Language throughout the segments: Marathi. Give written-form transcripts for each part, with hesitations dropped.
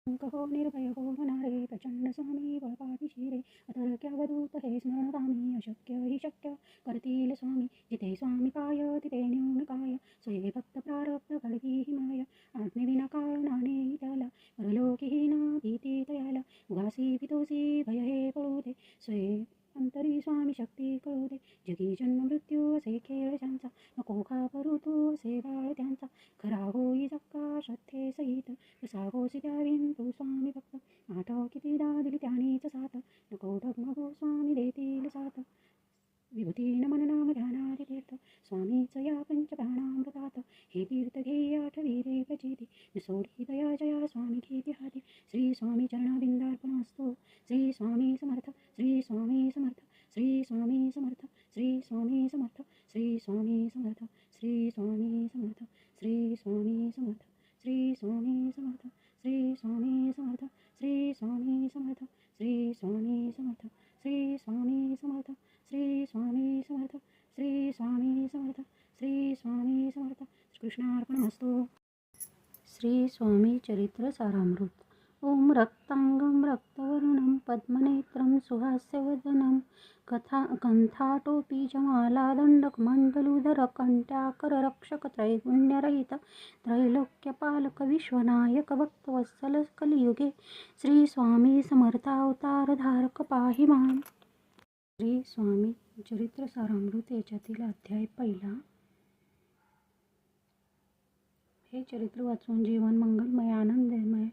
हो निर्भय हो होणारे प्रचंड स्वामी बळपाठी रे अतर्क्यावधूत हे स्मरणकामी अशक्य हि शक्य करतील स्वामी जिथे स्वामी काय तिथे न्यून काय स्वये भक्त प्रारब्ध घडवी हि माय आज्ञेविना काळ नाणे त्याला परलोकीही ना भीती तयाला उगासी भीतोसी भय हे पळू दे स्वये अंतरी स्वामी शक्ती कळू दे जगी जन्म मृत्यू असे खेळ त्यांचा नको घाबरू तू असे बाळ त्यांचा खरा होई जक्का श्रद्धे सहित कसा होसी द्यावीन तू स्वामी भक्त आठव किती दिली त्यानीच साथ नको डगमगो स्वामी देतील साथ विभूती नमन नाम ध्यानादि तीर्थ स्वामीच या पंचप्राणामृतात हे तीर्थ घेई आठवी रे प्रचिती सोडी दया जया स्वामी घेती हाती श्री स्वामी चरणाबिंदार्पणमस्तु श्री स्वामी समर्थ श्री स्वामी समर्थ श्री स्वामी समर्थ श्री स्वामी समर्थ श्री स्वामी समर्थ श्री स्वामी समर्थ श्री स्वामी समर्थ श्री स्वामी समर्थ श्री स्वामी समर्थ श्री स्वामी समर्थ श्री स्वामी समर्थ श्री स्वामी समर्थ श्री स्वामी समर्थ श्री स्वामी समर्थ श्री स्वामी समर्थ कृष्णार्पणमस्तु श्री स्वामी चरित्र सारामृत ओम रक्तांगम रक्तवर्णम पद्मनेत्रम सुहास्यवदनम कंठाटोपी जमाला दंडक मंडलूधर कंट्याकर रक्षक त्रैगुण्यरहित त्रैलोक्यपालक विश्वनायक भक्तवत्सल कलियुगे श्री स्वामी समर्थावतार धारक पाहि माम श्री स्वामी चरित्र सारामृत याच्यातील अध्याय पहिला. हे चरित्र वाचून जीवन मंगलमय आनंदमय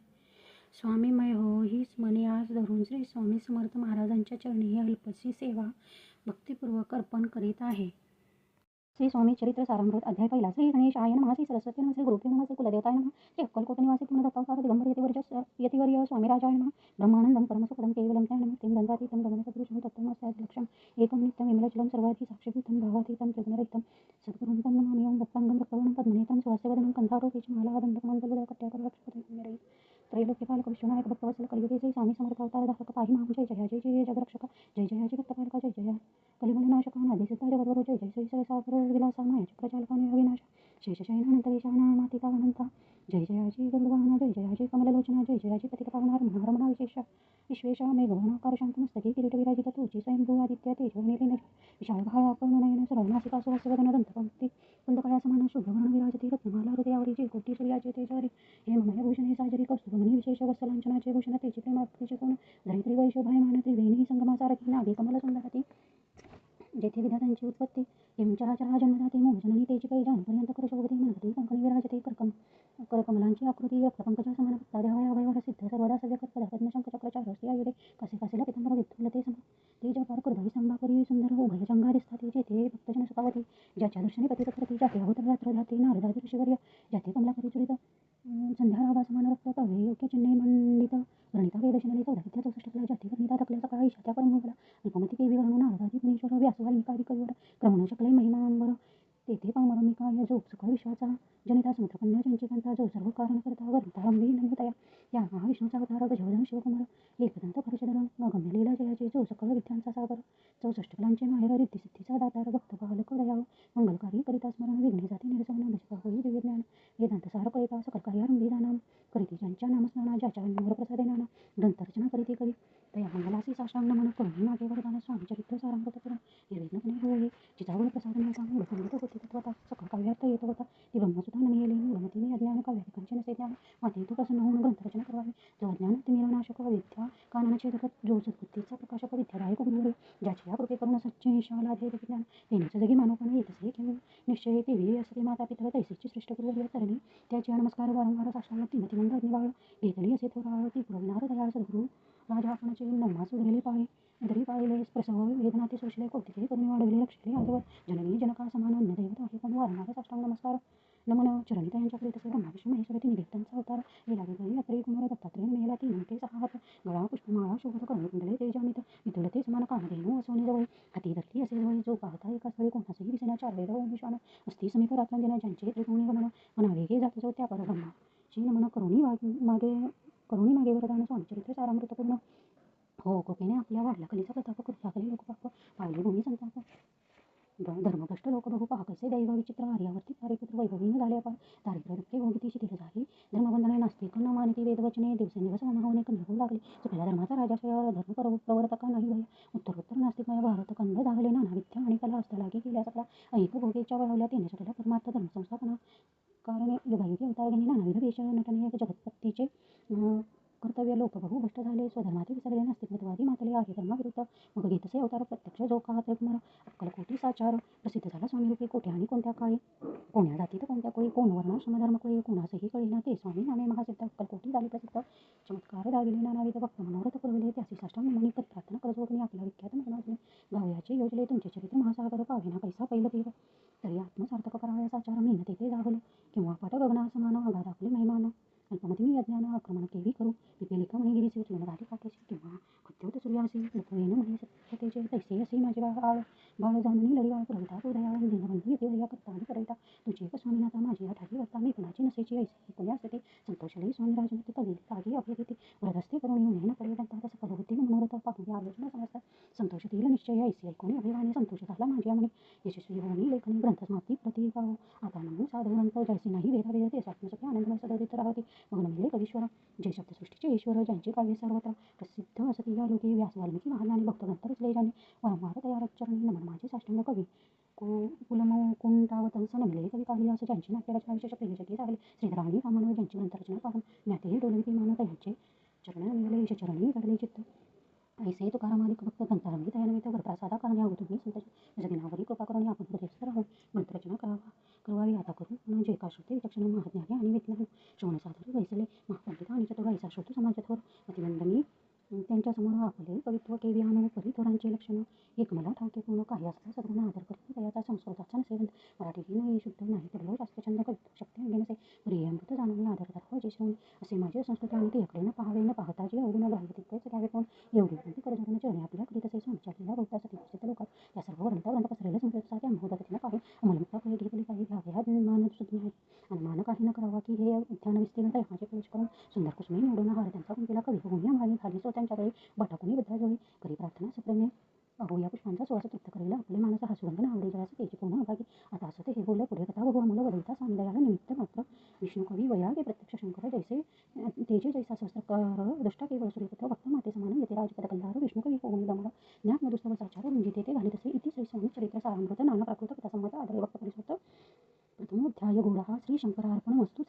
स्वामीमय हो हीच मनी आज धरून श्री स्वामी समर्थ महाराजांच्या चरणी ही अल्पशी सेवा भक्तिपूर्वक अर्पण करीत आहे. श्री स्वामी चरित्र सारामृत अध्याय पहिला. श्री गणेशाय नमः श्री सरस्वती नमः श्री गुरुभ्यो नमः श्री कुलदेवताय नमः श्री अक्कलकोट निवासी पूर्णदत्तावतार दिगंबर यतिवर्य स्वामीराजाय नमः ब्रह्मानंदं परमसुखदं केवलं त्या नमस्ते गंगातीतं गगनसदृशं तत्त्वमस्यादिलक्षं एकं नित्यं विमलजलं सर्वाधि साक्षीभूतं भावातीतं त्रिगुणरहितं सद्गुरुं तं नमामि. ओं रक्तांगं रक्तवर्णं पद्मनेत्रं सुहास्यवदनं कंठाटोपी जमाला त्रैलोक्यपालक विश्वनायक भक्तवत्सल कलियुगे जय स्वामी समर्थ अवतार धारक पाहि माम. जय जय जय जय जगरक्षक जय जय जय भक्तपालका जय जय कलिमलनाशक नादेसिद्धा जगद्गुरु जय जय श्री सरसागर विलासा माया चक्रचालकाने अविनाश शेषशयनानंतरीशानामातिका अनंता जय जयाची गरुडवाहना जय जयाची कमललोचना जय जयाची पतितपावना रमणा रमणा विशेष विश्वेशा मेघवर्णाकार शांतमस्तके किरीट विराजित तुझी स्वयंभू आदित्य तेजवनीलीन विशाळ भाळ अपूर्णनयन सर्वनासिका सुहास्यवदन दंतपंक्ती कुंदकळा समान शुभ्रवर्ण विराजती रत्नमाला हृदयावरीची कोटी सूर्याचे तेजारी हेममय भूषणे साजरी कौस्तुभमणी विशेष वत्सलांचनाचे भूषण तेची प्रेमाभक्तीचे कोण धरित्री वैशोभायमान त्रिवेणी संगमासारखी नाभी कमल सुंदरती जेथे विधातांची उत्पत्ती एवं चराचरा जन्मदाते मोहजननी तेची पैजानपर्यंत करशोभते मनगती कंकणी विराजते करकमलांची आकृती रक्तपंकजा समान भक्ताद्यावय अभयवर सिद्ध सर्वदा सव्य कर्पदा पद्मशंख चक्रचार हस्ती आयुधे कसे कसेला पितांबर विठ्ठलते सम ते जपार कृदवी संभापरी सुंदर उभय जंगारिस्थाते जेथे भक्तजन सुखावती ज्याच्या दर्शनी पतितप्रती जाते अहोतर रात्र जाते नारदादी ऋषिवर्य जाते कमलाकरी चुरित संध्याराभा समान रक्त तवे योग्य चिन्हे मंडित वर्णिता वेदशिनले 14 विद्या 64 कला जाती वर्णिता थकल्या सकाळी शात्या परमोगला अल्पमती केवी वर्णू नारदादी पुणेश्वर व्यास वाल्मिकादी कविवर क्रमण शकले महिमांबर तेथे पामरमिकाय जो सकळ विश्वाचा जनिता समुद्रकन्या चंचिकांता जो सर्व कारण करता वरुतारंभी नमोदया या महाविष्णूचा अवतार गजवदन शिवकुमार एकदंत परशधर गम्य लीला जयाचे जो सकळ विद्यांचा सागर 64 कलांचे माहेर रिद्धिसिद्धीचा दातार भक्त बालक दयाव मंगलकारी करिता स्मरण विघ्ने जाती निरसवण भजता होई दिव्य ज्ञान वेदांत सार कळिता सकल कार्यारंभी जाणाम करीती ज्यांच्या नामस्मरणा ज्याच्या मोरप्रसादे नाना ग्रंथरचना करीती कवी तया मंगलासी साष्टांग नमन करुणी मागे वरदान स्वामी चरित्र सारामृत करून निर्विघ्नपणे होई जिजावळ प्रसाद मिळता मूढपंडित होती तत्वता सकळ काव्यार्थ येत होता ती ब्रह्मसुद्धा न मिळेली मूढमती मी अज्ञान काव्याधिकांचे नसे ज्ञान माते तू प्रसन्न होऊन ग्रंथरचना करावी जो अज्ञान तिमिरनाशक विद्या काननछेदक जो सद्बुद्धीचा प्रकाशक विद्यादायक गुरुवरे ज्याची या कृपे करून सच्चे लाभे विज्ञान तेनेच जगी मानवपणे येतसे घेऊन निश्चय देवी असते माता पितर तैसेची श्रेष्ठ गुरुवर्य तरणी त्याची नमस्कार वारंवार साष्टांग तिमती मंद निवाळ घेतली असे थोराळ ती पुरविणार दयाळ सद्गुरु राजा आपणाचे नम्हा सुधरेली पाळे उदरी पाळले प्रसव वेदनाते सोशले कौतिके करुणी वाढविले लक्षले आजवर जननी जनका समान अन्य दैवत आहे पण वारंवार साष्टांग नमस्कार नमन चरणी त्यांच्याकडे तसे ब्रह्मा विष्णू महेश्वर तिन्ही देवतांचा अवतार गेला वेगळी अत्रे कुमार दत्तात्रेय मेला तीन ते 6 हात गळा पुष्पमाळा शोभत कर्णकुंडले तेजामित विठुलते समान कामधेनू असोनी जवळ हाती धरती असे जवळ जो पाहता एका स्थळी कोणासही दिसेना 4 वेद ओम विश्वान असती समीप रात्रंदिना ज्यांचे त्रिकोणी गमन म्हणावे हे जात जो त्या परब्रह्माची नमन करुणी मागे वरदान स्वामी चरित्र सारामृत पूर्ण हो कृपेने आपल्या वाढला कलीचा प्रताप कृपा कली लोकपाप पावले भूमी संताप धर्मभ्रष्ट लोक बहु पहा कैसे दैव विचित्र आर्यावर्ती तारेपुत्र वैभवीन झाले अपार दारिद्र्य दुःखे भोगिती शिथिल झाली धर्मबंधने नास्तिक न मानिती वेदवचने दिवसेंदिवस होणे कमी होऊ लागले चुकलेला धर्माचा राजाशय धर्म प्रवर्तका नाही भय उत्तरोत्तर नास्तिकमय भारत खंड धावले नाना विद्या आणि कला हस्तलागी केल्या सकला ऐक भोगेच्या वळवल्या तेने सुटल्या परमार्थ धर्मसंस्थापना कारणे युगायुगी अवतार घेणे नानाविध वेश नटने जगत्पत्तीचे कर्तव्य लोक बहु भ्रष्ट झाले स्वधर्माचे विसरले नास्तिकमतवादी मातले आहे धर्माविरुद्ध मग घेतसे अवतार प्रत्यक्ष जो का त्रिकुमार अक्कलकोटी साचार प्रसिद्ध झाला स्वामी रूपी कोठे आणि कोणत्या काळी कोण्या जातीत कोणत्या कुळी कोण वर्णाश्रम धर्मकुळी कोणासही कळीना ते स्वामी नामे महासिद्ध अक्कलकोटी झाले प्रसिद्ध चमत्कार दाविले नानाविध भक्त मनोरथ पुरविले त्यासी साष्टांग नमनी कर प्रार्थना करजोगणी आपला विख्यात महिमाजले गावयाचे योजले तुमचे चरित्र महासागर पावेना कैसा पैल तीर तरी आत्मसार्थक करावया साचार मेहनत तेथे जागलो किंवा पाठ गगना समान अगाध आपले महिमान अल्पमती मी अज्ञान आक्रमण केवी करू पिपेलिका म्हणे गिरीचे उचलून घाटी काकेशी किंवा खुद्योत सूर्यासी लपवेन म्हणे सत्यतेचे तैसे असे माझे बाळ जाणून लढिया प्रविता हृदया दीनबंधू येते हया करता आणि करविता तुझे स्वामीनाथा माझी ठाठी वर्ता मी कुणाची नसेची ऐसे कोणी असते संतोषले स्वामी राजमती कवी तागी अभ्येती व्रतस्थे करून येऊन न पडे दंतात सकल बुद्धी मनोरथ पाहूया आलोचना समजता संतोषतील निश्चय ऐसे ऐकून अभिमाने संतोष झाला माझ्या म्हणे यशस्वी होणी लेखनी ग्रंथ समाप्ती प्रति गाव आता म्हणून साधू ग्रंथ जैसे नाही वेदा ते स्वात्मसखे आनंदमय सदरित राहते मग म्हणले कवीश्वर जय शब्दसृष्टीचे ईश्वर ज्यांचे काव्य सर्वत्र प्रसिद्ध असती या लोके व्यास वाल्मिकी महाज्ञानी भक्त ग्रंथ रचले ज्याने वारंवार तयार चरणी नमन माझे साष्टांग कवी कुलमकुंटावतंस नमिले कवी कालिदास ज्यांची नाट्यरचना विशेष प्रिय जगी झाले श्रीधराणी रामानं ज्यांची ग्रंथरचना पाहून ज्ञातेही डोलविती मानत यांचे चरण नमिले ईश चरणी घडले चित्त ऐसे तुकारामालिक भक्त ग्रंथारंभी दयानवित वरप्रसादा कारणे आहो तुम्ही संत जगिनावरी कृपा करुणी आपण हृदयस्थ राहून ग्रंथरचना करवावी आता करून जे का श्रुते विचक्षण महाज्ञानी आणि विज्ञान श्रवण साधरी वैसले महापंडित आणि चतुर ऐसा श्रोतू समाजथोर अतिवंदनी त्यांच्यासमोर आपले कवित्व केवी आणू परिथोरांचे लक्षण एक मला ठाऊके पूर्ण काही असता सद्गुण आदर करून दयाचा संस्कृताचा नसेल मराठी ही नाही शुद्ध नाही पडलो जास्त छंद कवित्व शक्ती अंगे नसे प्रिय अमृत जाणून आदर दाखवा जे श्रवण असे माझे संस्कृती आणि ते न पाहावे न पाहता जे अवगुण ग्राह्य तितकेच घ्यावे पण एवढी विनंती करजोडून चरणी आपल्याकडे तसे स्वामीच्या लिला बहुता सती प्रसिद्ध लोकात त्या सर्व ग्रंथ पसरलेल्या संस्कृतीचा त्या मोहदतीने पाहून अमलमुक्ता पुढे घेतली काही घ्यावे हा मान सुज्ञ आहे आणि मान काही न करावा की हे ध्यान विस्तीर्ण माझे प्रवेश करून सुंदर कुसुमे निवडून हार त्यांचा कुंतीला कवी होऊन माळी खाली सो त्यांच्याकडे बटाकुनी बद्राजोळी करी प्रार्थना सप्रेमे अहो या पुष्पांचा सुवास तृप्त करेल आपले मानस हा सुगंध नावडे जयास त्याची पूर्ण अभागी आता असं ते हे बोललं पुढे कथा बघू अमूल वदविता स्वामी दयाला निमित्त मात्र विष्णू कवी वैराग्य प्रत्यक्ष शंकर जैसे तेजे जैसा सहस्रकार दृष्टा केवळ सूर्यपुत्र भक्त माते समान येते राजपद कल्हार विष्णू कवी होऊन दमन ज्ञान मधुस्तव साचार रुंजिते ते घाली तसे इति श्री स्वामी चरित्र सारामृत नाना प्राकृत कथा संमत आदरे भक्त परिसुत प्रथमोध्याय गूढ श्री शंकरार्पणमस्तु.